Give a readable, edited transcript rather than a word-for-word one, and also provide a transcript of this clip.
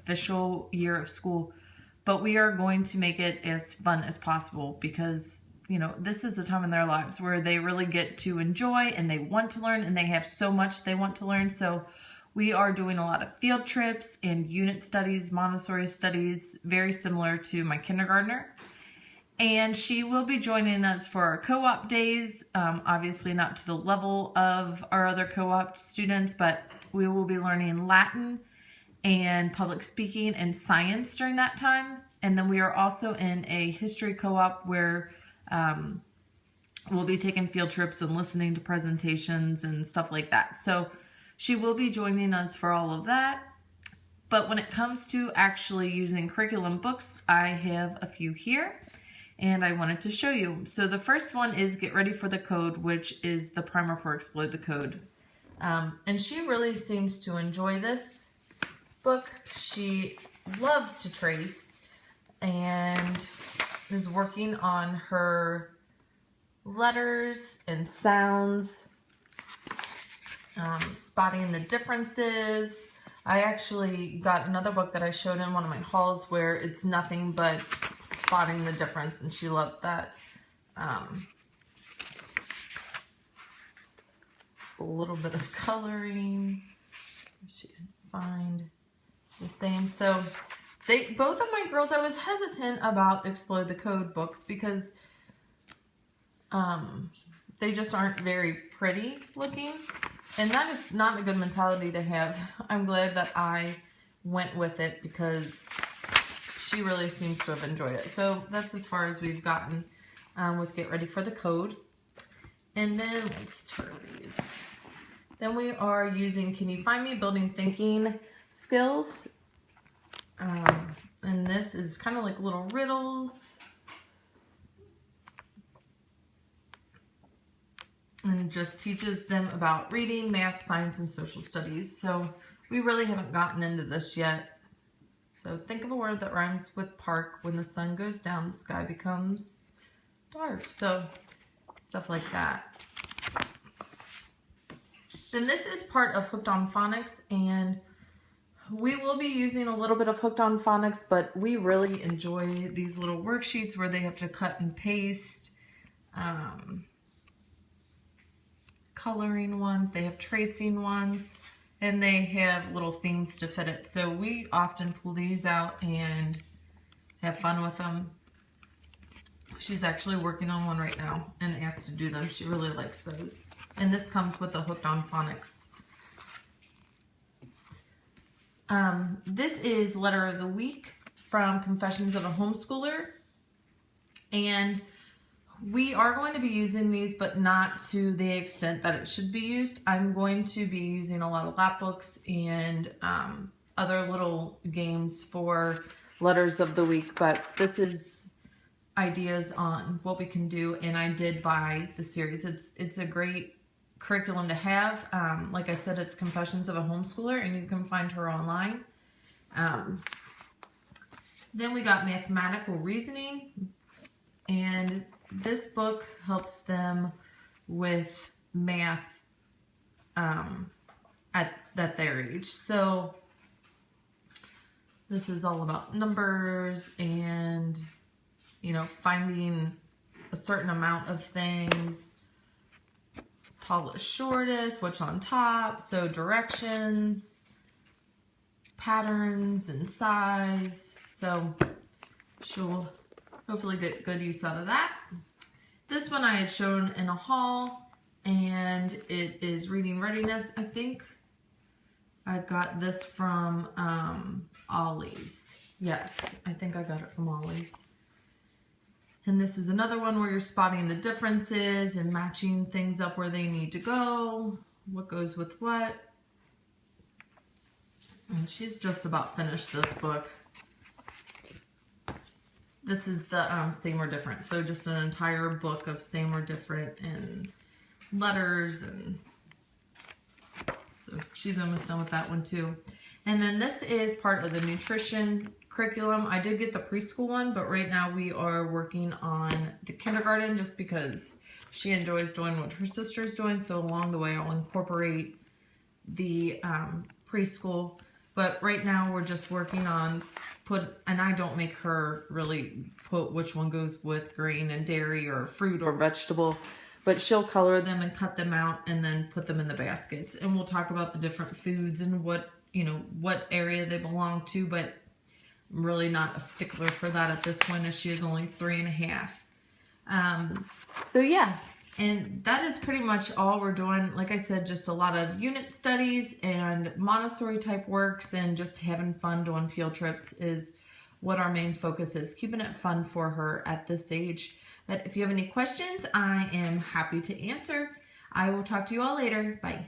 official year of school, but we are going to make it as fun as possible because, you know, this is a time in their lives where they really get to enjoy and they want to learn and they have so much they want to learn. So we are doing a lot of field trips and unit studies, Montessori studies, very similar to my kindergartner. And she will be joining us for our co-op days, obviously not to the level of our other co-op students, but we will be learning Latin and public speaking and science during that time. And then we are also in a history co-op where we'll be taking field trips and listening to presentations and stuff like that. So she will be joining us for all of that. But when it comes to actually using curriculum books, I have a few here. And I wanted to show you. So the first one is Get Ready for the Code, which is the primer for Explode the Code. And she really seems to enjoy this book. She loves to trace and is working on her letters and sounds, spotting the differences. I actually got another book that I showed in one of my hauls where it's nothing but spotting the difference, and she loves that. A little bit of coloring. She can find the same. So both of my girls, I was hesitant about Explode the Code books because they just aren't very pretty looking, and that is not a good mentality to have. I'm glad that I went with it because she really seems to have enjoyed it. So that's as far as we've gotten with Get Ready for the Code. And then let's turn these. Then we are using Can You Find Me? Building Thinking Skills. And this is kind of like little riddles. And just teaches them about reading, math, science, and social studies. So we really haven't gotten into this yet. So think of a word that rhymes with park. When the sun goes down, the sky becomes dark. So stuff like that. Then this is part of Hooked on Phonics, and we will be using a little bit of Hooked on Phonics, but we really enjoy these little worksheets where they have to cut and paste, coloring ones, they have tracing ones, and they have little themes to fit it. So we often pull these out and have fun with them. She's actually working on one right now and asked to do them. She really likes those. And this comes with the Hooked on Phonics. This is Letter of the Week from Confessions of a Homeschooler. And we are going to be using these, but not to the extent that it should be used. I'm going to be using a lot of lap books and other little games for letters of the week, but this is ideas on what we can do, and I did buy the series. It's a great curriculum to have. Like I said, it's Confessions of a Homeschooler, and you can find her online. Then we got Mathematical Reasoning, and this book helps them with math at their age. So this is all about numbers and, you know, finding a certain amount of things, tallest, shortest, what's on top, so directions, patterns, and size. So she'll hopefully get good use out of that. This one I had shown in a haul, and it is Reading Readiness. I think I got this from Ollie's. Yes, I think I got it from Ollie's. And this is another one where you're spotting the differences and matching things up where they need to go, what goes with what. And she's just about finished this book. This is the Same or Different. So just an entire book of Same or Different and letters, and so she's almost done with that one too. And then this is part of the nutrition curriculum. I did get the preschool one, but right now we are working on the kindergarten just because she enjoys doing what her sister's doing. So along the way, I'll incorporate the preschool. But right now we're just working on and I don't make her really put which one goes with grain and dairy or fruit or vegetable, but she'll color them and cut them out and then put them in the baskets. And we'll talk about the different foods and what, you know, what area they belong to, but I'm really not a stickler for that at this point, as she is only 3.5. So yeah, and that is pretty much all we're doing. Like I said, just a lot of unit studies and Montessori type works and just having fun doing field trips is what our main focus is, keeping it fun for her at this age. But if you have any questions, I am happy to answer. I will talk to you all later. Bye.